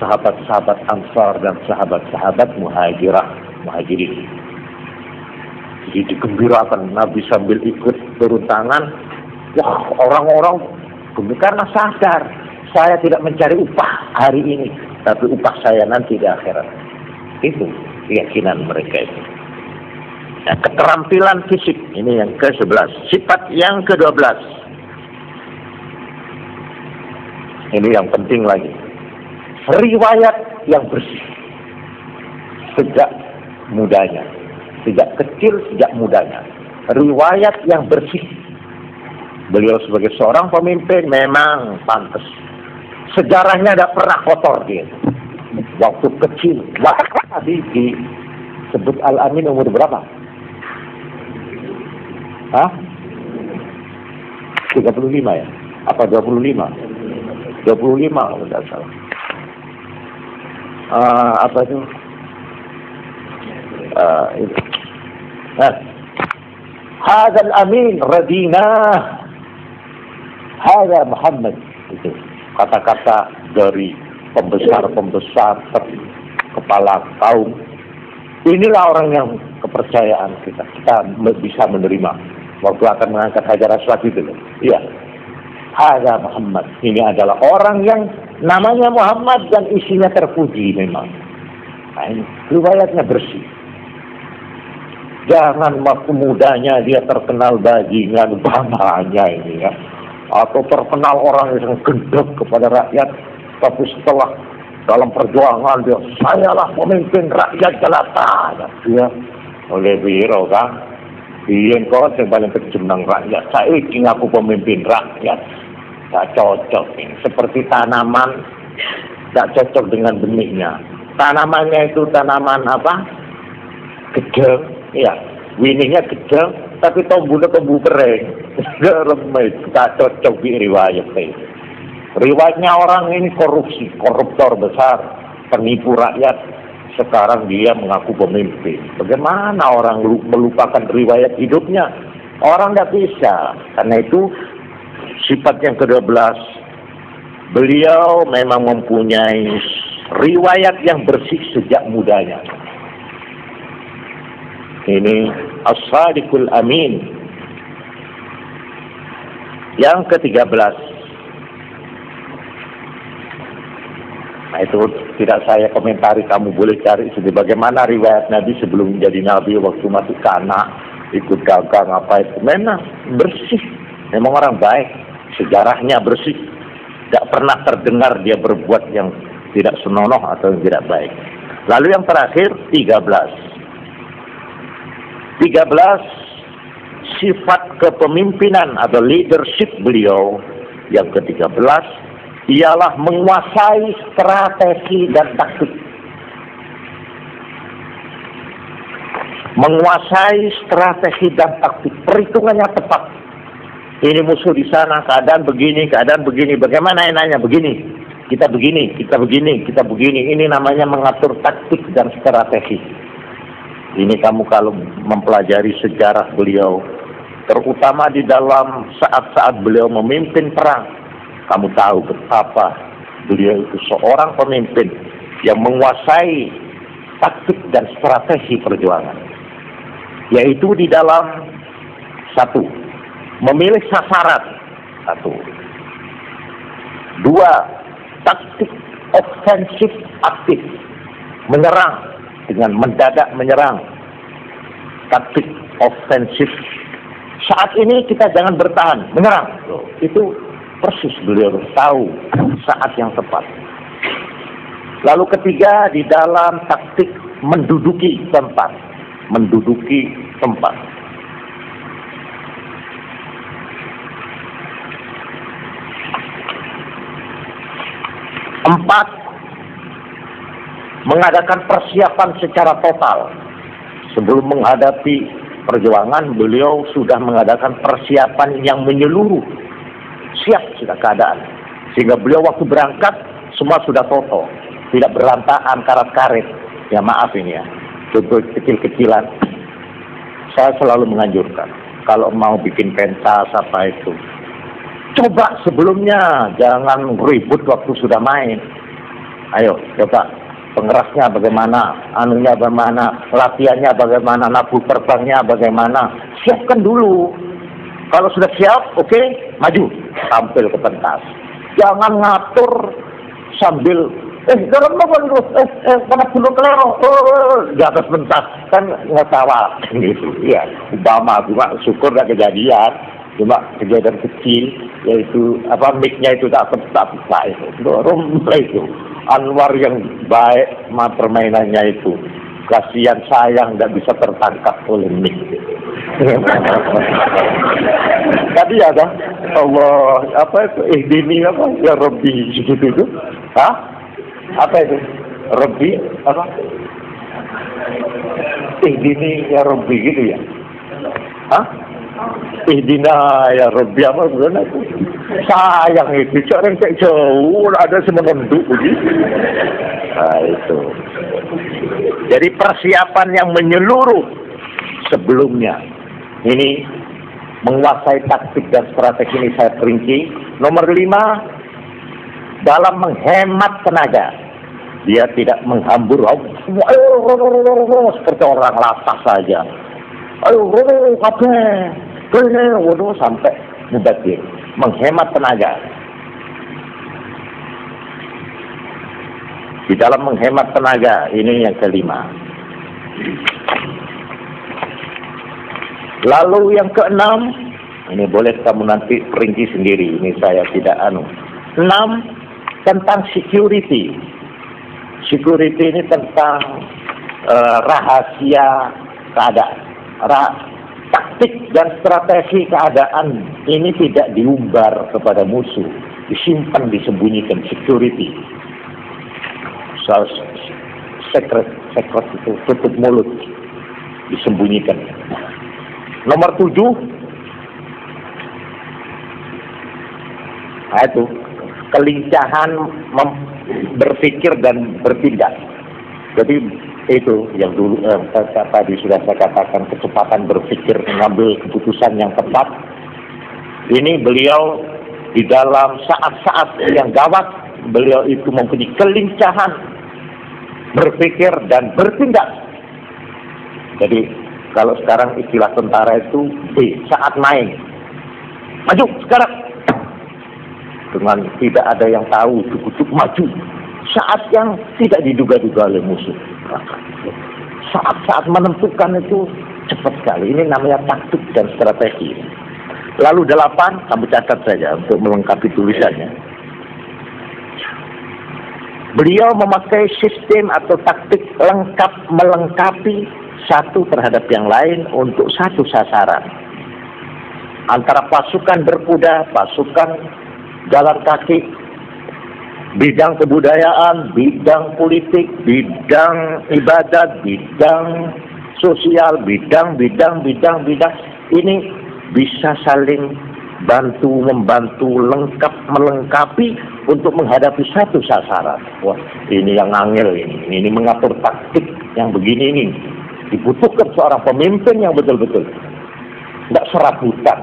sahabat-sahabat ansar dan sahabat-sahabat muhajirin. Jadi digembirakan Nabi sambil ikut turun tangan. Wah, orang-orang karena sadar, saya tidak mencari upah hari ini, tapi upah saya nanti di akhirat. Itu keyakinan mereka itu. Nah, keterampilan fisik ini yang ke-11. Sifat yang ke-12. Ini yang penting lagi. Riwayat yang bersih. Sejak mudanya. Sejak kecil, sejak mudanya. Riwayat yang bersih. Beliau sebagai seorang pemimpin memang pantas. Sejarahnya tidak pernah kotor dia. Waktu kecil. Tadi disebut Al-Amin umur berapa? Hah? 35 ya? Apa 25? 25 kalau tidak salah. Apa itu? Itu. Hadzal amin radina. Hadza Muhammad. Itu kata-kata dari pembesar-pembesar kepala kaum. Inilah orang yang kepercayaan kita bisa menerima waktu akan mengangkat Hajar Aswad itu. Iya. Hadza Muhammad. Ini adalah orang yang namanya Muhammad dan isinya terpuji memang. Nah, ini riwayatnya bersih. Jangan waktu mudanya dia terkenal bajingan umpamanya ini ya. Atau terkenal orang yang gendek kepada rakyat. Tapi setelah dalam perjuangan dia, sayalah pemimpin rakyat jelata. Dia oleh biro kan. Dia kau yang paling kejem nang rakyat. Saya ingin aku pemimpin rakyat. Tak cocok ini. Seperti tanaman tak cocok dengan benihnya. Tanamannya itu tanaman apa? Gedeng, ya. Winingnya gedeng, tapi tumbuhnya tumbuh kering. Remes, tak cocok di riwayat ini. Riwayatnya orang ini korupsi, koruptor besar, penipu rakyat. Sekarang dia mengaku pemimpin. Bagaimana orang melupakan riwayat hidupnya? Orang tidak bisa. Karena itu sifat yang ke-12, beliau memang mempunyai riwayat yang bersih sejak mudanya. Ini As-Sadiqul Amin. Yang ke-13. Nah itu tidak saya komentari, kamu boleh cari sendiri bagaimana riwayat Nabi sebelum menjadi Nabi waktu masih kanak, ikut dagang apa itu. Memang bersih, memang orang baik. Sejarahnya bersih, tidak pernah terdengar dia berbuat yang tidak senonoh atau yang tidak baik. Lalu yang terakhir 13 sifat kepemimpinan atau leadership beliau. Yang ke-13 ialah menguasai strategi dan taktik. Menguasai strategi dan taktik, perhitungannya tepat. Ini musuh di sana, keadaan begini, bagaimana enaknya begini, kita begini, kita begini, kita begini. Ini namanya mengatur taktik dan strategi. Ini kamu kalau mempelajari sejarah beliau, terutama di dalam saat-saat beliau memimpin perang, kamu tahu betapa beliau itu seorang pemimpin yang menguasai taktik dan strategi perjuangan. Yaitu di dalam satu, memilih sasaran. 1. 2. Taktik ofensif aktif. Menyerang dengan mendadak menyerang. Taktik ofensif. Saat ini kita jangan bertahan, menyerang. Itu persis beliau tahu saat yang tepat. Lalu ketiga, di dalam taktik menduduki tempat. Menduduki tempat. 4. Mengadakan persiapan secara total. Sebelum menghadapi perjuangan, beliau sudah mengadakan persiapan yang menyeluruh. Siap sudah keadaan. Sehingga beliau waktu berangkat, semua sudah toto. Tidak berantakan karat-karit. Ya maaf ini ya. Contoh kecil-kecilan. Saya selalu menganjurkan. Kalau mau bikin pentas apa itu, coba sebelumnya, jangan ribut waktu sudah main. Ayo, coba pengerasnya bagaimana, anunya bagaimana, latihannya bagaimana, nabung terbangnya bagaimana. Siapkan dulu. Kalau sudah siap, oke, maju, tampil ke pentas. Jangan ngatur sambil, dalam apa itu, pada bulu kelero, di atas pentas, kan ngetawa, gitu. Ya, Obama juga syukur gak kejadian. Cuma kejadian kecil, yaitu apa mic-nya itu tak baik. Dorong itu Anwar yang baik permainannya itu. Kasihan sayang tidak bisa tertangkap oleh mic. Tadi ada Allah apa itu dini apa ya Rabbi gitu itu. Hah? Apa itu? Rabbi apa? Dini ya Rabbi gitu ya. Hah? Ihdina ya Rabbi apa bukan aku. Sayang itu orang kayak jauh ada semenunduk begitu. Nah itu. Jadi persiapan yang menyeluruh sebelumnya. Ini menguasai taktik dan strategi ini saya perinci. Nomor 5, dalam menghemat tenaga. Dia tidak menghambur, seperti orang lapas saja. Ayo, waduh, sampai mubadir. Menghemat tenaga. Di dalam menghemat tenaga, ini yang kelima. Lalu yang keenam, ini boleh kamu nanti perinci sendiri. Ini saya tidak anu. 6, tentang security. Security ini tentang rahasia keadaan. Taktik dan strategi keadaan ini tidak diumbar kepada musuh. Disimpan, disembunyikan. Security. Secret itu tutup mulut. Disembunyikan. Nomor 7, nah itu kelincahan berpikir dan bertindak. Jadi itu yang dulu tadi sudah saya katakan, kecepatan berpikir, mengambil keputusan yang tepat. Ini beliau di dalam saat-saat yang gawat, beliau itu mempunyai kelincahan berpikir dan bertindak. Jadi kalau sekarang istilah tentara itu saat main. Maju sekarang. Dengan tidak ada yang tahu, cukup maju. Saat yang tidak diduga-duga oleh musuh. Saat-saat menentukan itu cepat sekali. Ini namanya taktik dan strategi. Lalu 8, kamu catat saja untuk melengkapi tulisannya. Beliau memakai sistem atau taktik lengkap melengkapi satu terhadap yang lain untuk satu sasaran. Antara pasukan berkuda, pasukan jalan kaki, bidang kebudayaan, bidang politik, bidang ibadat, bidang sosial, bidang. Ini bisa saling membantu, lengkap, melengkapi untuk menghadapi satu sasaran. Wah, ini yang angel ini mengatur taktik yang begini ini. Dibutuhkan seorang pemimpin yang betul-betul tidak serabutan.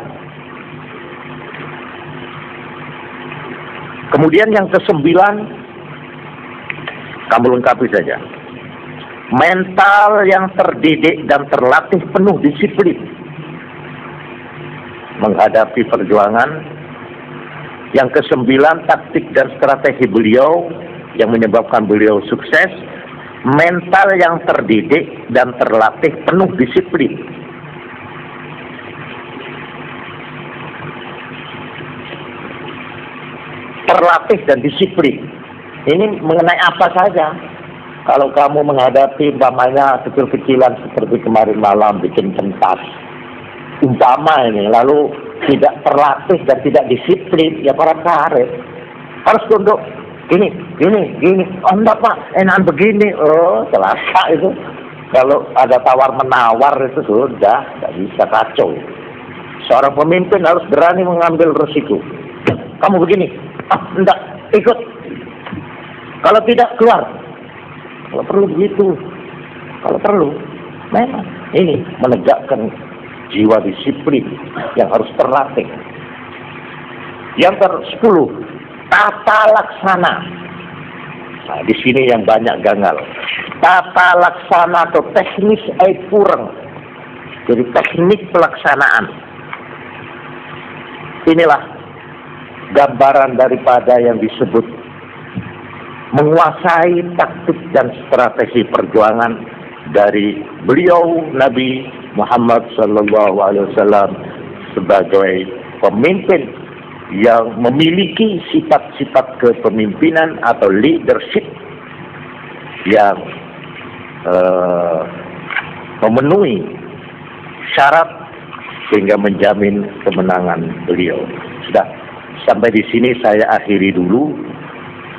Kemudian yang ke-9, kamu lengkapi saja. Mental yang terdidik dan terlatih penuh disiplin menghadapi perjuangan. Yang ke-9, taktik dan strategi beliau yang menyebabkan beliau sukses. Mental yang terdidik dan terlatih penuh disiplin. Terlatih dan disiplin. Ini mengenai apa saja. Kalau kamu menghadapi umpamanya kecil-kecilan seperti kemarin malam bikin pentas. Umpama ini, lalu tidak terlatih dan tidak disiplin, ya para karet. Harus tunduk. Gini. Oh enggak Pak, enakan begini. Oh, celaka itu. Kalau ada tawar-menawar itu sudah, tidak bisa, kacau. Seorang pemimpin harus berani mengambil resiko. Kamu begini. Enggak, ikut. Kalau tidak, keluar. Kalau perlu begitu. Kalau perlu, memang. Ini menegakkan jiwa disiplin yang harus terlatih. Yang ke-10, tata laksana. Nah, di sini yang banyak gagal. Tata laksana atau teknis kurang. Jadi teknik pelaksanaan. Inilah gambaran daripada yang disebut menguasai taktik dan strategi perjuangan dari beliau Nabi Muhammad SAW sebagai pemimpin yang memiliki sifat-sifat kepemimpinan atau leadership yang memenuhi syarat sehingga menjamin kemenangan beliau. Sudah, sampai di sini saya akhiri dulu.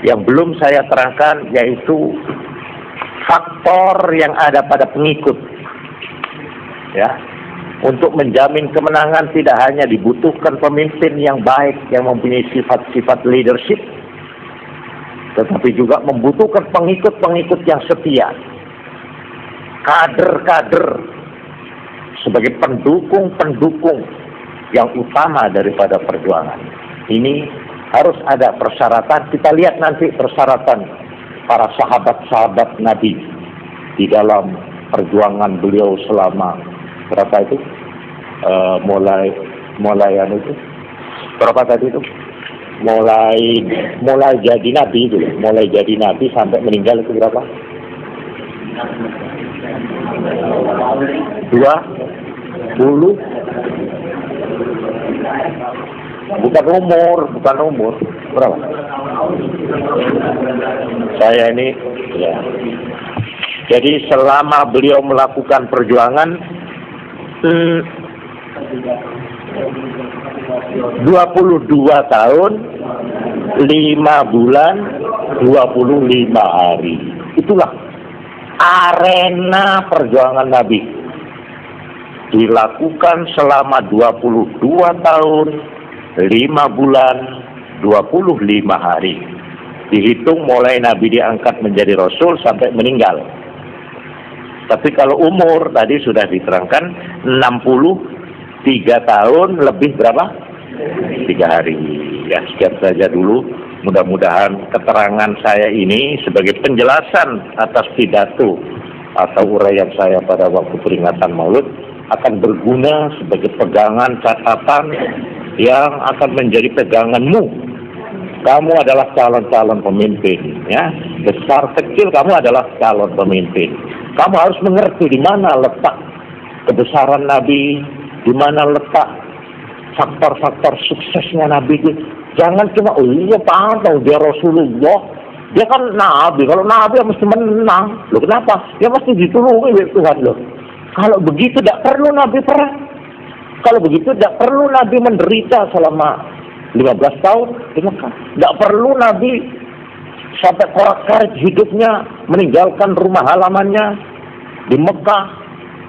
Yang belum saya terangkan yaitu faktor yang ada pada pengikut. Ya, Untuk menjamin kemenangan tidak hanya dibutuhkan pemimpin yang baik, yang mempunyai sifat-sifat leadership, tetapi juga membutuhkan pengikut-pengikut yang setia, kader-kader sebagai pendukung-pendukung yang utama daripada perjuangan. Ini harus ada persyaratan. Kita lihat nanti persyaratan para sahabat-sahabat Nabi di dalam perjuangan beliau selama berapa itu? Mulai itu berapa tadi itu? Mulai jadi nabi itu, mulai jadi nabi sampai meninggal itu berapa? 20. Bukan umur berapa? Saya ini ya. Jadi selama beliau melakukan perjuangan 22 tahun 5 bulan 25 hari. Itulah arena perjuangan Nabi, dilakukan selama 22 tahun 5 bulan 25 hari. Dihitung mulai Nabi diangkat menjadi Rasul sampai meninggal. Tapi kalau umur tadi sudah diterangkan 63 tahun lebih berapa? 3 hari. Ya, sekian saja dulu. Mudah-mudahan keterangan saya ini sebagai penjelasan atas pidato atau uraian saya pada waktu peringatan Maulid akan berguna sebagai pegangan catatan yang akan menjadi peganganmu. Kamu adalah calon-calon pemimpin, ya. Besar kecil kamu adalah calon pemimpin. Kamu harus mengerti di mana letak kebesaran Nabi, di mana letak faktor-faktor suksesnya Nabi itu. Jangan cuma, oh iya tahu dia Rasulullah, dia kan Nabi. Kalau Nabi mesti menang. Loh kenapa? Ya mesti ditulungi oleh Tuhan loh. Kalau begitu tidak perlu Nabi perang. Kalau begitu tidak perlu Nabi menderita selama 15 tahun di Mekah. Tidak perlu Nabi sampai korak-karik hidupnya meninggalkan rumah halamannya di Mekah.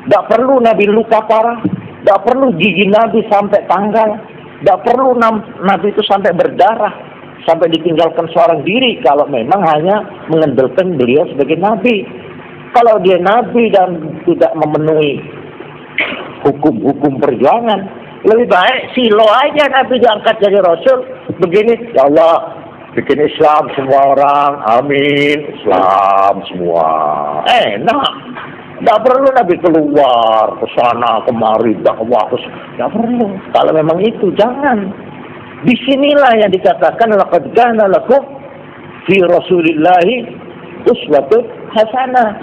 Tidak perlu Nabi luka parah. Tidak perlu gigi Nabi sampai tanggal. Tidak perlu Nabi itu sampai berdarah, sampai ditinggalkan seorang diri kalau memang hanya mengandalkan beliau sebagai Nabi. Kalau dia Nabi dan tidak memenuhi hukum-hukum perjuangan, lebih baik silo aja Nabi diangkat jadi Rasul. Begini, ya Allah, bikin Islam semua orang, amin, Islam semua. Enak. Tidak perlu Nabi keluar ke sana kemari dakwah, tidak perlu. Kalau memang itu jangan. Disinilah yang dikatakan laqad kana lakum fi Rasulillahi uswatun hasanah.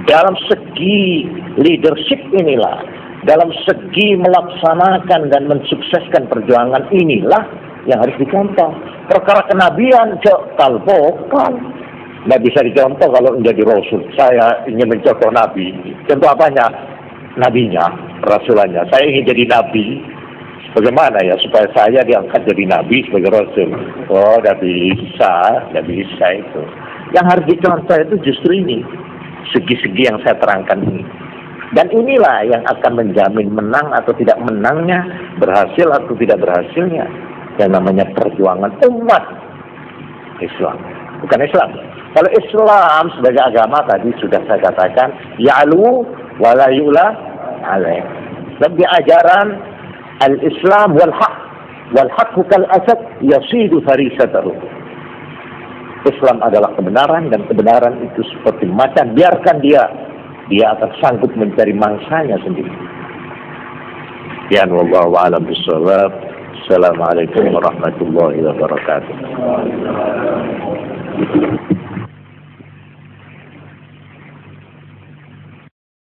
Dalam segi leadership inilah, dalam segi melaksanakan dan mensukseskan perjuangan inilah yang harus dicontoh. Perkara kenabian bukan. Nggak bisa dicontoh kalau menjadi Rasul. Saya ingin mencontoh Nabi. Contoh apanya? Nabinya, Rasulannya. Saya ingin jadi Nabi. Bagaimana ya supaya saya diangkat jadi Nabi sebagai Rasul? Oh, nggak bisa itu. Yang harus dicontoh itu justru ini. Segi-segi yang saya terangkan ini. Dan inilah yang akan menjamin menang atau tidak menangnya, berhasil atau tidak berhasilnya. Yang namanya perjuangan umat Islam. Bukan Islam. Kalau Islam sebagai agama tadi sudah saya katakan, ya'lu wa la yu'la alaih. Lebih ajaran al-Islam wal-haq. Wal-haqu kal-asad yasidu farisatahu. Islam adalah kebenaran dan kebenaran itu seperti macan. Biarkan dia akan sanggup mencari mangsanya sendiri. Ya wallahu a'lam bishawab. Assalamualaikum warahmatullahi wabarakatuh.